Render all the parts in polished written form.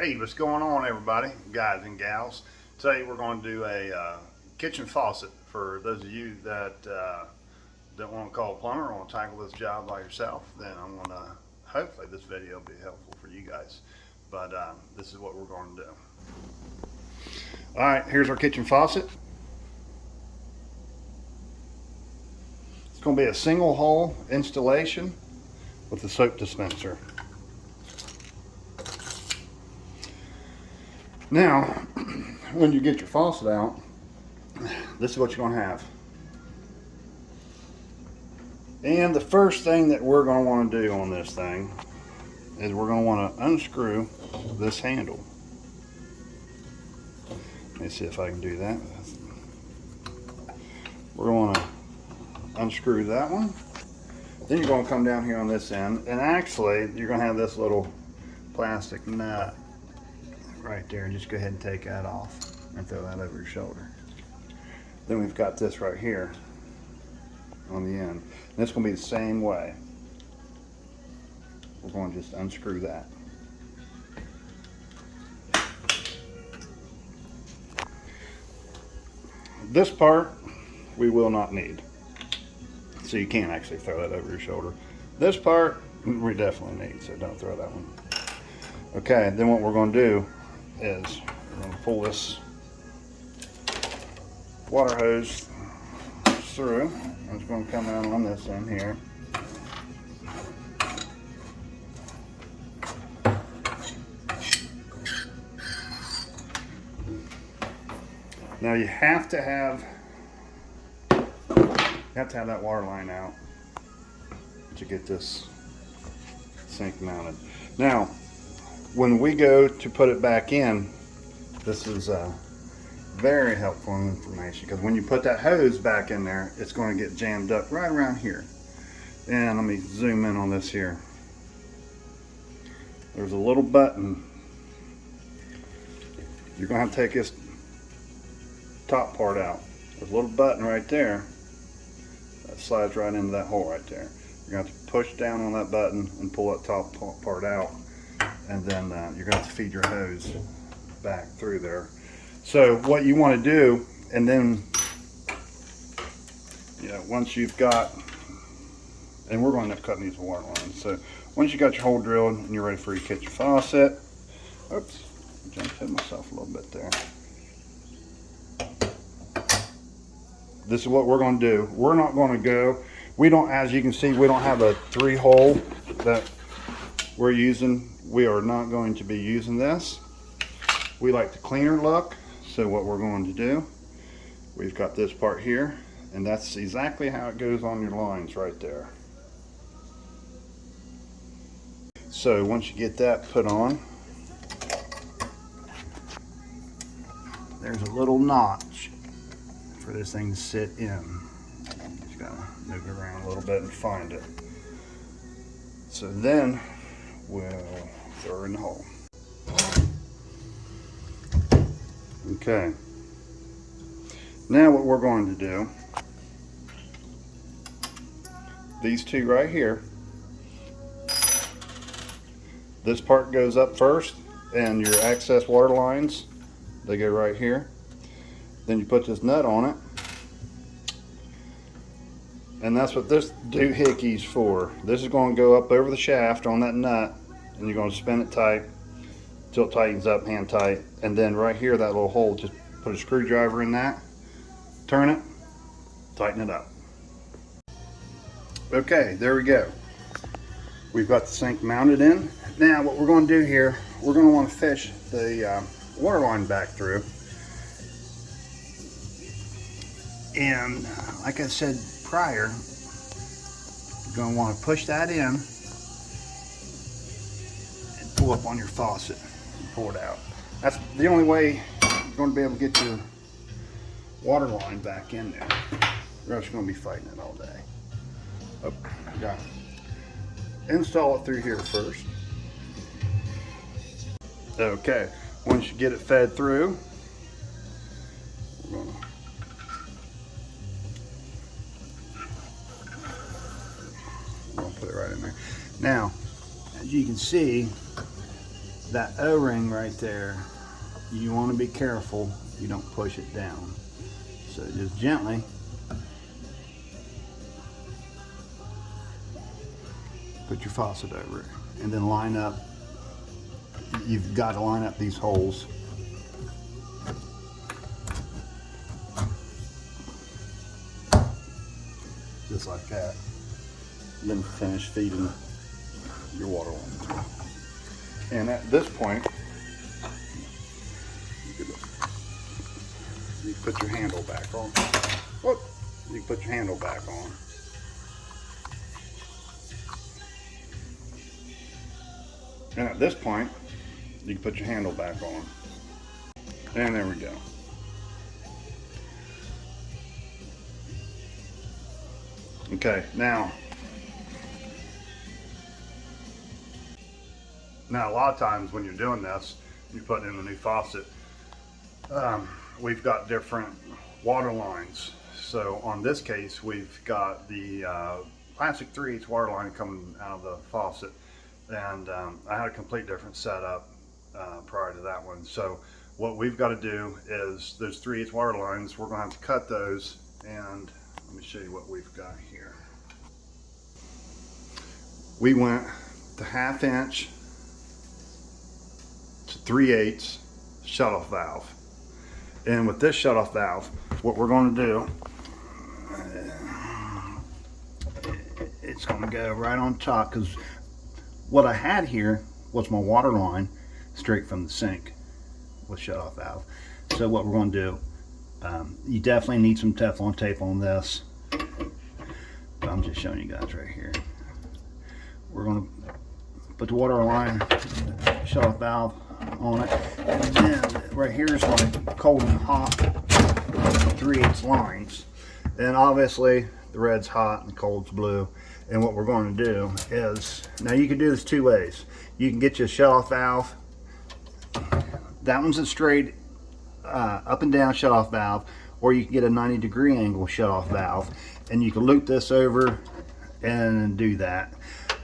Hey, what's going on, everybody, guys and gals? Today we're going to do a kitchen faucet. For those of you that don't want to call a plumber or want to tackle this job by yourself, then I'm going to, hopefully this video will be helpful for you guys. But this is what we're going to do. All right, here's our kitchen faucet. It's going to be a single hole installation with a soap dispenser. Now, when you get your faucet out, this is what you're going to have. And the first thing that we're going to want to do on this thing is we're going to want to unscrew this handle. Let me see if I can do that. We're going to unscrew that one. Then you're going to come down here on this end, and actually you're going to have this little plastic nut right there, and just go ahead and take that off and throw that over your shoulder. Then we've got this right here on the end, and it's going to be the same way. We're going to just unscrew that. This part we will not need, so you can't actually throw that over your shoulder. This part we definitely need, so don't throw that one. Okay, then what we're going to do is we're going to pull this water hose through, and it's going to come out on this end here. Now you have to have that water line out to get this sink mounted. Now, when we go to put it back in, this is very helpful information, because when you put that hose back in there, it's going to get jammed up right around here. And let me zoom in on this here. There's a little button. You're going to have to take this top part out. There's a little button right there that slides right into that hole right there. You're going to have to push down on that button and pull that top part out, and then you're going to have to feed your hose back through there. So what you want to do, and then once you've got, and we're going to end up cutting these water lines. So once you got your hole drilled and you're ready for your kitchen faucet, oops, I jumped hit myself a little bit there. This is what we're going to do. We're not going to go, we don't, as you can see, we don't have a 3-hole that we're using. We are not going to be using this. We like the cleaner look, so what we're going to do, we've got this part here, and that's exactly how it goes on your lines right there. So once you get that put on, there's a little notch for this thing to sit in. Just gotta move it around a little bit and find it. So then we'll throw her in the hole. Okay. Now what we're going to do, these two right here, this part goes up first, and your excess water lines, they go right here. Then you put this nut on it, and that's what this doohickey's for. This is going to go up over the shaft on that nut, and you're going to spin it tight till it tightens up, hand tight. And then right here, that little hole, just put a screwdriver in that, turn it, tighten it up. Okay, there we go. We've got the sink mounted in. Now what we're going to do here, we're going to want to fish the water line back through. And like I said prior, you're going to want to push that in and pull up on your faucet and pull it out. That's the only way you're going to be able to get your water line back in there. You're just going to be fighting it all day. Oh, got it. Install it through here first. Okay, once you get it fed through, we're going to put it right in there. Now, as you can see, that O-ring right there, you want to be careful you don't push it down. So just gently put your faucet over it, and then line up. You've got to line up these holes. Just like that. Then finish feeding your water line. And at this point, you put your handle back on. Whoop! You put your handle back on. And at this point, you can put your handle back on. And there we go. Okay, now a lot of times when you're doing this, you're putting in a new faucet, we've got different water lines. So on this case, we've got the plastic 3/8 water line coming out of the faucet, and I had a complete different setup prior to that one. So what we've got to do is those 3/8 water lines, we're going to have to cut those, and let me show you what we've got here. We went to 1/2 inch to 3/8 shutoff valve. And with this shutoff valve, what we're going to do, it's going to go right on top, because what I had here was my water line straight from the sink with shutoff valve. So what we're going to do, you definitely need some Teflon tape on this. But I'm just showing you guys right here. We're going to put the water line shutoff valve on it, and then right here is my cold and hot 3/8 lines, and obviously the red's hot and the cold's blue. And what we're going to do is, now you can do this two ways. You can get your shutoff valve, that one's a straight up and down shutoff valve, or you can get a 90-degree angle shutoff valve, and you can loop this over and do that.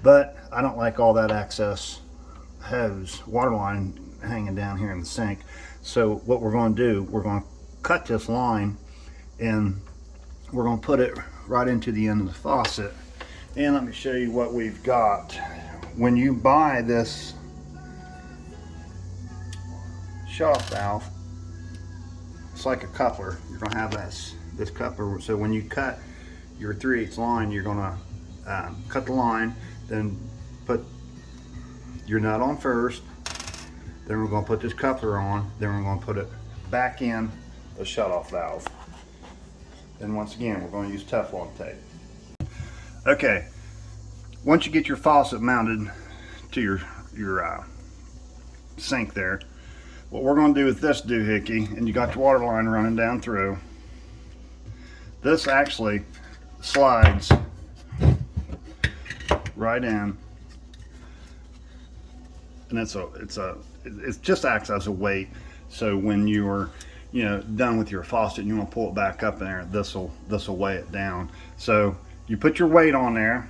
But I don't like all that excess hose water line hanging down here in the sink. So what we're going to do, we're going to cut this line, and we're going to put it right into the end of the faucet. And let me show you what we've got. When you buy this shutoff valve, it's like a coupler. You're going to have this coupler. So when you cut your 3/8 line, you're going to cut the line, then put your nut on first, then we're going to put this coupler on, then we're going to put it back in the shutoff valve. And once again, we're going to use Teflon tape. Okay, once you get your faucet mounted to your sink there, what we're going to do with this doohickey, and you got your water line running down through, this actually slides right in, and it just acts as a weight. So when you're done with your faucet and you want to pull it back up in there, this will weigh it down. So you put your weight on there,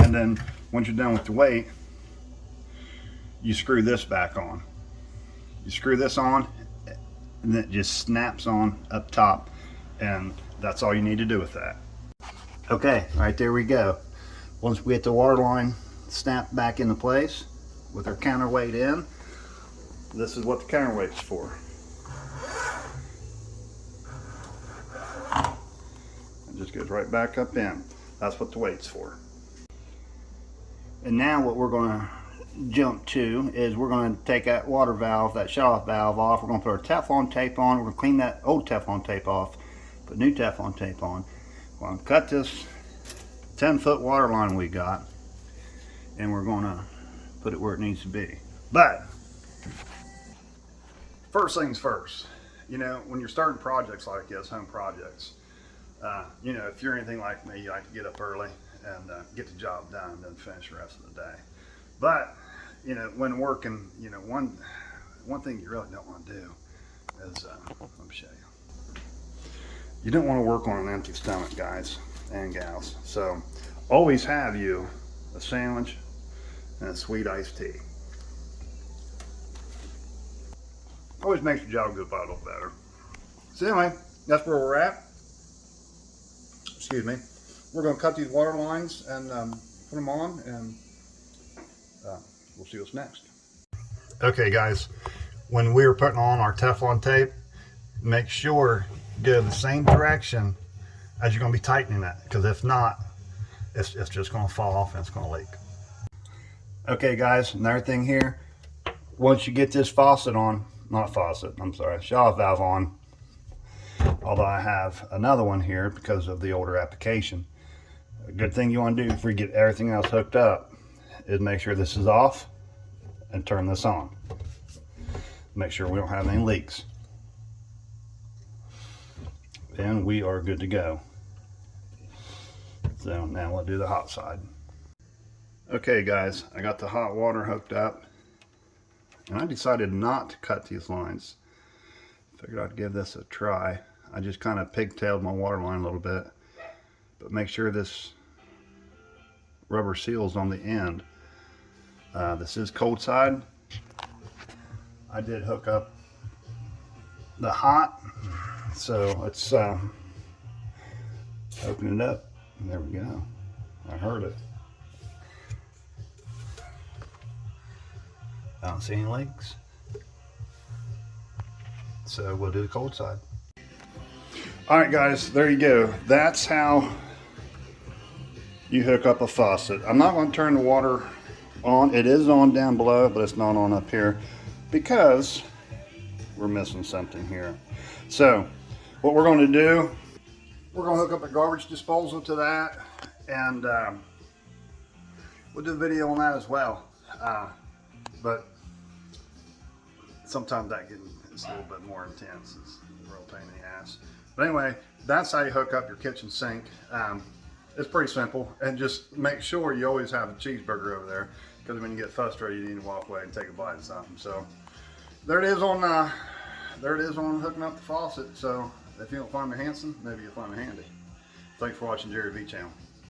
and then once you're done with the weight, you screw this back on. You screw this on, and it just snaps on up top, and that's all you need to do with that. Okay, right there we go. Once we get the water line snapped back into place with our counterweight in, this is what the counterweight's for. It just goes right back up in. That's what the weight's for. And now what we're going to jump to is we're going to take that water valve, that shutoff valve off. We're going to put our Teflon tape on. We're going to clean that old Teflon tape off, put new Teflon tape on. We're going to cut this 10-foot water line we got, and we're going to put it where it needs to be. But first things first, when you're starting projects like this, home projects, if you're anything like me, you like to get up early and get the job done and then finish the rest of the day. But when working, one thing you really don't want to do is let me show you. You don't want to work on an empty stomach, guys and gals. So always have you a sandwich and a sweet iced tea. Always makes your job go by a little better. So anyway, that's where we're at. Excuse me. We're going to cut these water lines and put them on, and we'll see what's next. Okay guys, when we were putting on our Teflon tape, make sure you go the same direction as you're going to be tightening it, because if not, it's just going to fall off and it's going to leak. Okay guys, another thing here, once you get this faucet on, not faucet, I'm sorry, shower valve on, although I have another one here because of the older application. A good thing you want to do before you get everything else hooked up is make sure this is off and turn this on. Make sure we don't have any leaks. Then we are good to go. So now we'll do the hot side. Okay guys, I got the hot water hooked up, and I decided not to cut these lines. Figured I'd give this a try. I just kind of pigtailed my water line a little bit, but make sure this rubber seals on the end. This is cold side. I did hook up the hot, so let's open it up. There we go. I heard it. I don't see any leaks. So we'll do the cold side. All right guys, there you go. That's how you hook up a faucet. I'm not going to turn the water on. It is on down below, but it's not on up here because we're missing something here. So what we're going to do, we're going to hook up a garbage disposal to that, and we'll do a video on that as well. But sometimes that is a little bit more intense. It's a real pain in the ass. But anyway, that's how you hook up your kitchen sink. It's pretty simple, and just make sure you always have a cheeseburger over there, because when you get frustrated, you need to walk away and take a bite of something. So there it is on hooking up the faucet. So if you don't find me handsome, maybe you'll find me handy. Thanks for watching Jerry V Channel.